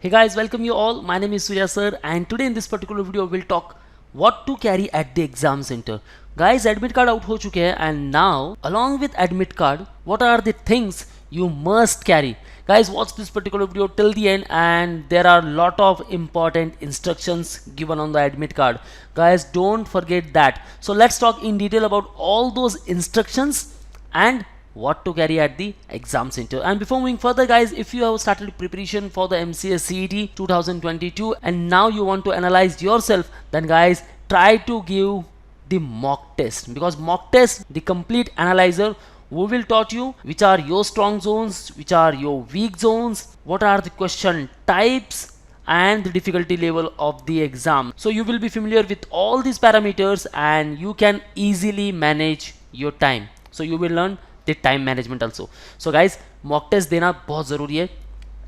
Hey guys, welcome you all. My name is Surya sir, and today in this particular video we'll talk what to carry at the exam center. Guys, admit card out ho chuke hai, and now along with admit card, what are the things you must carry? Guys, watch this particular video till the end, and there are lot of important instructions given on the admit card. Guys, don't forget that. So let's talk in detail about all those instructions and what to carry at the exam center. And before moving further, guys, if you have started preparation for the MCA CET 2022 and now you want to analyze yourself, then guys, try to give the mock test, because mock test, the complete analyzer, who will taught you which are your strong zones, which are your weak zones, what are the question types, and the difficulty level of the exam. So you will be familiar with all these parameters and you can easily manage your time. So you will learn the time management also. So guys, mock test देना बहुत ज़रूरी है.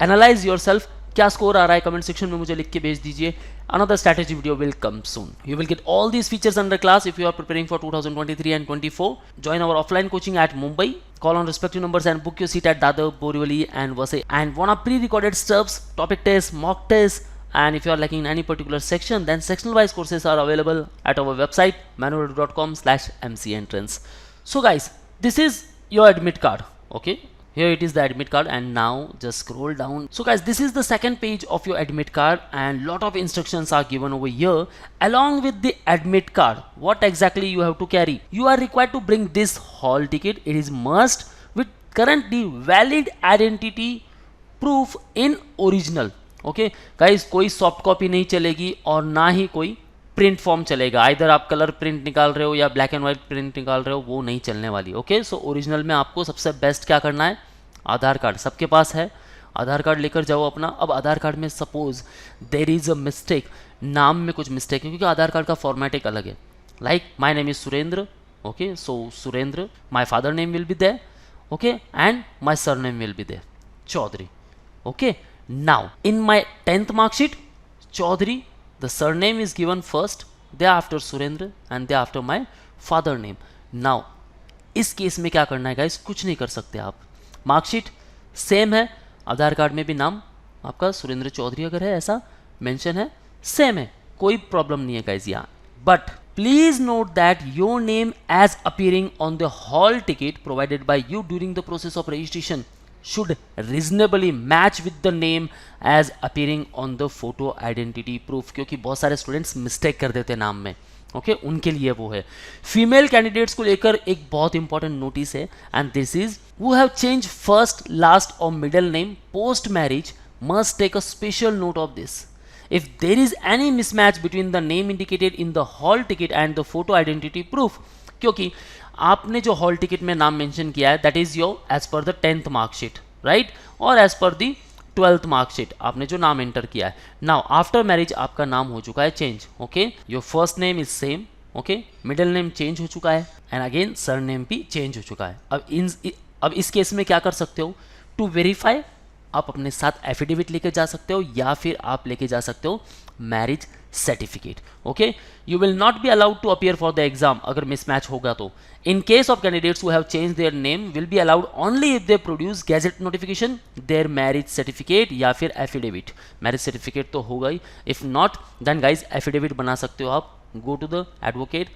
Analyze yourself. क्या score आ रहा है comment section में मुझे लिख के भेज दीजिए. Another strategy video will come soon. You will get all these features under class if you are preparing for 2023 and 24. Join our offline coaching at Mumbai. Call on respective numbers and book your seat at Dadar, Borivali and Vasai. And want a pre-recorded stuffs, topic tests, mock tests, and if you are lacking in any particular section, then sectional wise courses are available at our website manual.com/mcentrance. So guys, this is your admit card. Okay, here it is, the admit card, and now just scroll down. So guys, this is the second page of your admit card, and lot of instructions are given over here. Along with the admit card, what exactly you have to carry? You are required to bring this hall ticket. It is must with currently valid identity proof in original. Okay guys, कोई soft copy नहीं चलेगी और ना ही कोई print form चलेगा. Either आप colour print निकाल रहे हो या ब्लैक एंड व्हाइट प्रिंट निकाल रहे हो, वो नहीं चलने वाली. ओके, सो ओरिजिनल में आपको सबसे बेस्ट क्या करना है, आधार कार्ड. सबके पास है, आधार कार्ड लेकर जाओ अपना. अब आधार कार्ड में suppose there is a mistake, नाम में कुछ मिस्टेक है, क्योंकि आधार कार्ड का फॉर्मेट एक अलग है. Like my name is Surendra. Okay, so Surendra, my father name will be there. Okay, and my surname will be there, Chaudhary. Okay, now in my 10th marksheet, Chaudhary, the surname is given first, thereafter Surendra, and thereafter my father name. Now इस case में क्या करना है guys, कुछ नहीं कर सकते आप. मार्कशीट सेम है, आधार कार्ड में भी नाम आपका सुरेंद्र चौधरी अगर है ऐसा मेंशन है, सेम है, कोई प्रॉब्लम नहीं है गाइस यहाँ. But please note that your name as appearing on the hall ticket provided by you during the process of registration should reasonably match with the name as appearing on the photo identity proof. क्योंकि बहुत सारे students mistake कर देते हैं नाम में. Okay, उनके लिए वो है. फीमेल कैंडिडेट्स को लेकर एक बहुत इंपॉर्टेंट नोटिस है, and this is who have changed first, last or middle name post marriage must take a special note of this. If there is any mismatch between the name indicated in the hall ticket and the photo identity proof, क्योंकि आपने जो hall ticket में नाम mention किया है that is your as per the 10th marksheet, right, और as per the 12th marksheet आपने जो नाम एंटर किया है. नाउ आफ्टर मैरिज आपका नाम हो चुका है change. Okay, your first name is same. Okay, middle name change हो चुका है, एंड अगेन सर नेम भी चेंज हो चुका है. अब इस केस में क्या कर सकते हो, टू वेरीफाई आप अपने साथ एफिडेविट लेके जा सकते हो, या फिर आप लेके जा सकते हो marriage certificate. Okay, you will not be allowed to appear for the exam अगर मिसमैच होगा तो. In case of candidates who have change their name will be allowed only if they produce gazette notification, their marriage certificate या फिर affidavit. Marriage certificate तो होगा ही, if not then guys affidavit बना सकते हो आप. Go to the advocate,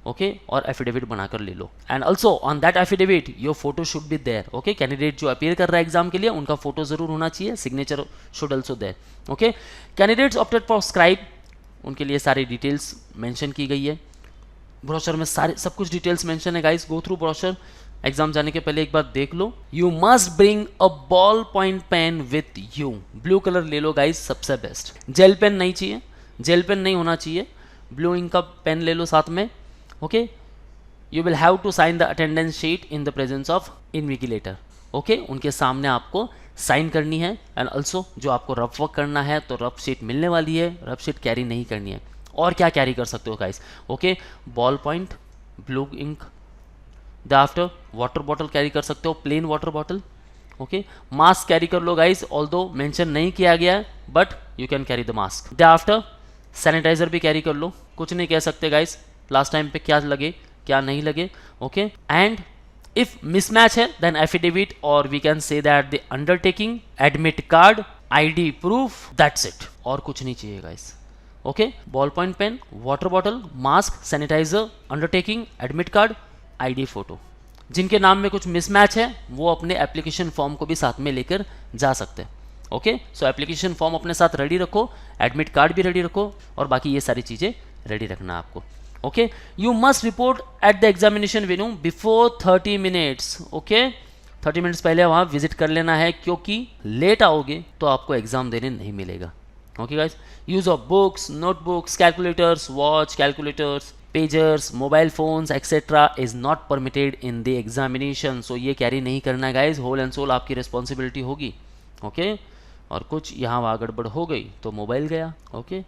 okay, और एफिडेविट बनाकर ले लो. And also on that affidavit your photo should be there. Okay, candidate जो अपीयर कर रहा है एग्जाम के लिए उनका फोटो जरूर होना चाहिए, signature should also there. Okay, candidates opted for scribe, उनके लिए सारी डिटेल्स मेंशन की गई है. ब्रोशर में सारे सब कुछ डिटेल्स मेंशन है guys. Go through brochure, exam जाने के पहले एक बार देख लो. You must bring a ball point pen with you. Blue colour ले लो गाइस, सबसे बेस्ट. जेल पेन नहीं चाहिए, जेल पेन नहीं होना चाहिए, ब्लू इंक का पेन ले लो साथ में. Okay, you will have to sign the attendance sheet in the presence of invigilator. Okay, उनके सामने आपको साइन करनी है. एंड ऑल्सो जो आपको रफ वर्क करना है तो रफ शीट मिलने वाली है, रफ शीट कैरी नहीं करनी है. और क्या कैरी कर सकते हो guys, okay, ball point, blue ink, the after water bottle carry कर सकते हो, plain water bottle. Okay, mask carry कर लो गाइस, ऑल्दो मेंशन नहीं किया गया है but you can carry the mask. The after sanitizer भी कैरी कर लो. कुछ नहीं कह सकते गाइस लास्ट टाइम पे क्या लगे क्या नहीं लगे. ओके, एंड इफ मिसमैच है देन एफिडेविट, और we can say that the undertaking, admit card, ID proof, that's it, और कुछ नहीं चाहिए guys. Okay, ball point pen, water bottle, mask, sanitizer, undertaking, admit card, ID photo. जिनके नाम में कुछ मिसमैच है वो अपने एप्लीकेशन फॉर्म को भी साथ में लेकर जा सकते हैं। ओके, सो एप्लीकेशन फॉर्म अपने साथ रेडी रखो, एडमिट कार्ड भी रेडी रखो, और बाकी ये सारी चीज़ें रेडी रखना आपको। Okay, you must report at the examination venue before 30 minutes. Okay, 30 minutes पहले वहाँ विजिट कर लेना है, क्योंकि लेट आओगे तो आपको एग्जाम देने नहीं मिलेगा। Okay guys, use of books, notebooks, calculators, watch, calculators, pagers, mobile phones etcetera is not permitted in the examination. So ये कैरी नहीं करना है गाइज, होल एंड सोल आपकी रिस्पॉन्सिबिलिटी होगी। ओके, और कुछ यहाँ वहाँ गड़बड़ हो गई तो मोबाइल गया। ओके,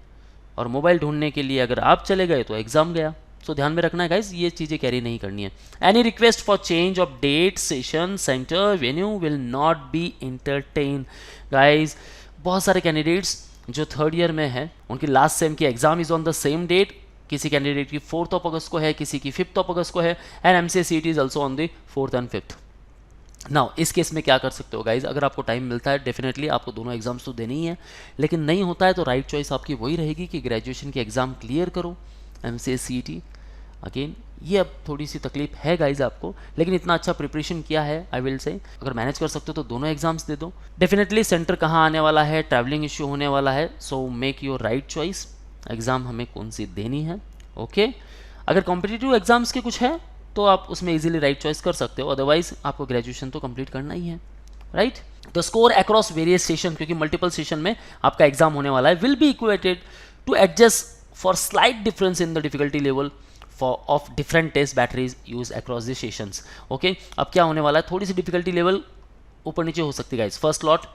और मोबाइल ढूंढने के लिए अगर आप चले गए तो एग्जाम गया। सो ध्यान में रखना है गाइज, ये चीज़ें कैरी नहीं करनी है। Any request for change of date, session, centre, venue will not be entertain. Guys बहुत सारे कैंडिडेट्स जो थर्ड ईयर में है उनकी लास्ट सेम की exam is on the same date. किसी कैंडिडेट की 4th ऑफ अगस्त को है, किसी की 5th ऑफ अगस्त को है, and MCA CET is also on the 4th and 5th। Now इस केस में क्या कर सकते हो गाइज, अगर आपको टाइम मिलता है डेफिनेटली आपको दोनों एग्जाम्स तो देनी ही है, लेकिन नहीं होता है तो राइट चॉइस आपकी वही रहेगी कि ग्रेजुएशन की एग्जाम क्लियर करो, MCA CET। अगेन ये अब थोड़ी सी तकलीफ है गाइज आपको, लेकिन इतना अच्छा प्रिपरेशन किया है, आई विल से अगर मैनेज कर सकते हो तो दोनों एग्जाम्स दे दो। डेफिनेटली सेंटर कहाँ आने वाला है, ट्रैवलिंग इश्यू होने वाला है, so make your right choice, exam हमें कौन सी देनी है। ओके, अगर कॉम्पिटिटिव एग्जाम्स के कुछ है तो आप उसमें इजीली राइट चॉइस कर सकते हो, अदरवाइज आपको ग्रेजुएशन तो कंप्लीट करना ही है, right. The score across various session, क्योंकि मल्टीपल सेशन में आपका एग्जाम होने वाला है, will be equated to adjust for slight difference in the difficulty level of different test batteries use across the sessions. Okay, अब क्या होने वाला है, थोड़ी सी डिफिकल्टी लेवल ऊपर नीचे हो सकती है guys. First slot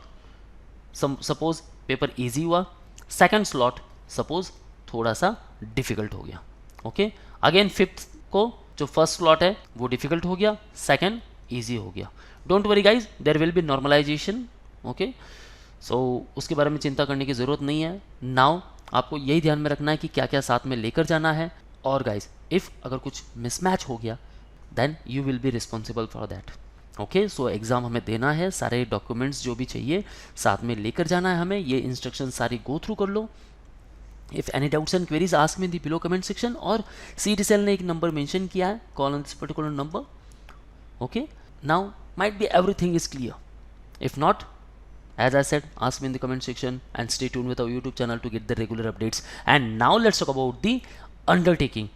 suppose paper easy हुआ, सेकंड स्लॉट सपोज थोड़ा सा डिफिकल्ट हो गया। ओके, अगेन 5th को जो फर्स्ट स्लॉट है वो डिफिकल्ट हो गया, सेकंड इजी हो गया। Don't worry guys, there will be normalisation. Okay, so उसके बारे में चिंता करने की ज़रूरत नहीं है। नाउ आपको यही ध्यान में रखना है कि क्या क्या साथ में लेकर जाना है, और गाइज इफ़ अगर कुछ मिसमैच हो गया then you will be responsible for that. Okay, so exam हमें देना है, सारे डॉक्यूमेंट्स जो भी चाहिए साथ में लेकर जाना है हमें, ये इंस्ट्रक्शन सारी गो थ्रू कर लो। If any doubts and queries ask me in the below comment section, और CET सेल ने एक नंबर मेंशन किया है, call on this particular number. Okay, now might be everything is clear. If not, as I said, ask me in the comment section and stay tuned with our YouTube channel to get the regular updates. And now let's talk about the undertaking.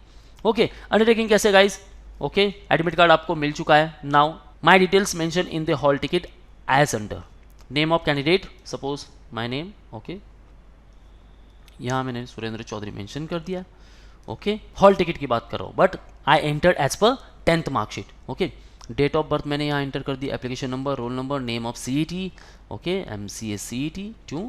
Okay, undertaking कैसे guys? Okay, admit card आपको मिल चुका है. Now my details mentioned in the hall ticket as under. Name of candidate, suppose my name. Okay, यहाँ मैंने Surendra Chaudhary mention कर दिया. Okay, hall ticket की बात कर रहा हूँ, but I entered as per 10th marksheet. Okay, date of birth मैंने यहाँ एंटर कर दिया, application number, roll number, name of CET, okay, MCA CET 2,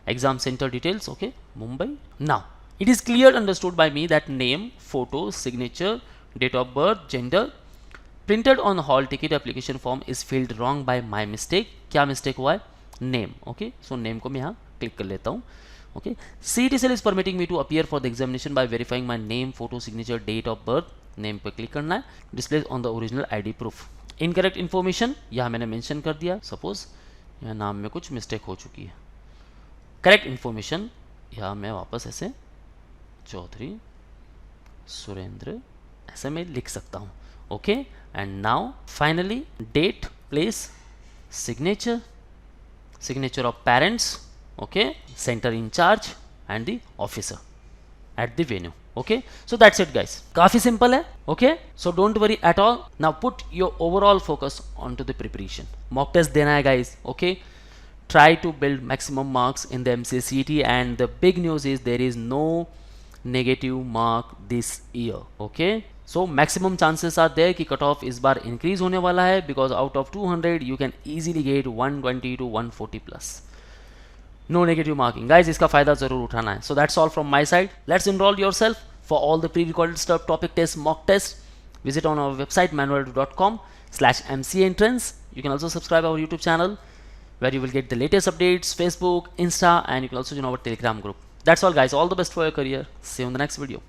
exam centre details, okay, Mumbai. Now it is clear understood by me that name, photo, signature, date of birth, gender printed on hall ticket application form is filled wrong by my mistake. क्या mistake हुआ है? Name. Okay, so name को मैं यहाँ click कर लेता हूँ. Okay, CET cell is permitting me to appear for the examination by verifying my name, photo, signature, date of birth. Name पे क्लिक करना है, display on the original ID proof. Incorrect information यहाँ मैंने mention कर दिया, suppose यहाँ नाम में कुछ मिस्टेक हो चुकी है. करेक्ट इन्फॉर्मेशन यहाँ मैं वापस ऐसे चौधरी सुरेंद्र ऐसे मैं लिख सकता हूँ. Okay, and now finally date, place, signature, signature of parents, okay, center in charge and the officer at the venue. Okay, so that's it guys, काफी simple है. Okay, so don't worry at all. Now put your overall focus onto the preparation. Mock test देना है guys. Okay, try to build maximum marks in the MCA CET, and the big news is there is no negative mark this year. Okay, so maximum chances are there कि cut off इस बार increase होने वाला है, because out of 200 you can easily get 120 to 140 plus. No negative marking guys, इसका फायदा जरूर उठाना है. So that's all from my side. Let's enroll yourself for all the pre-recorded stuff, topic test, mock test. Visit on our website manual.com/MCA entrance. You can also subscribe our YouTube channel where you will get the latest updates, Facebook, Insta, and you can also join our Telegram group. That's all guys, all the best for your career. See you in the next video.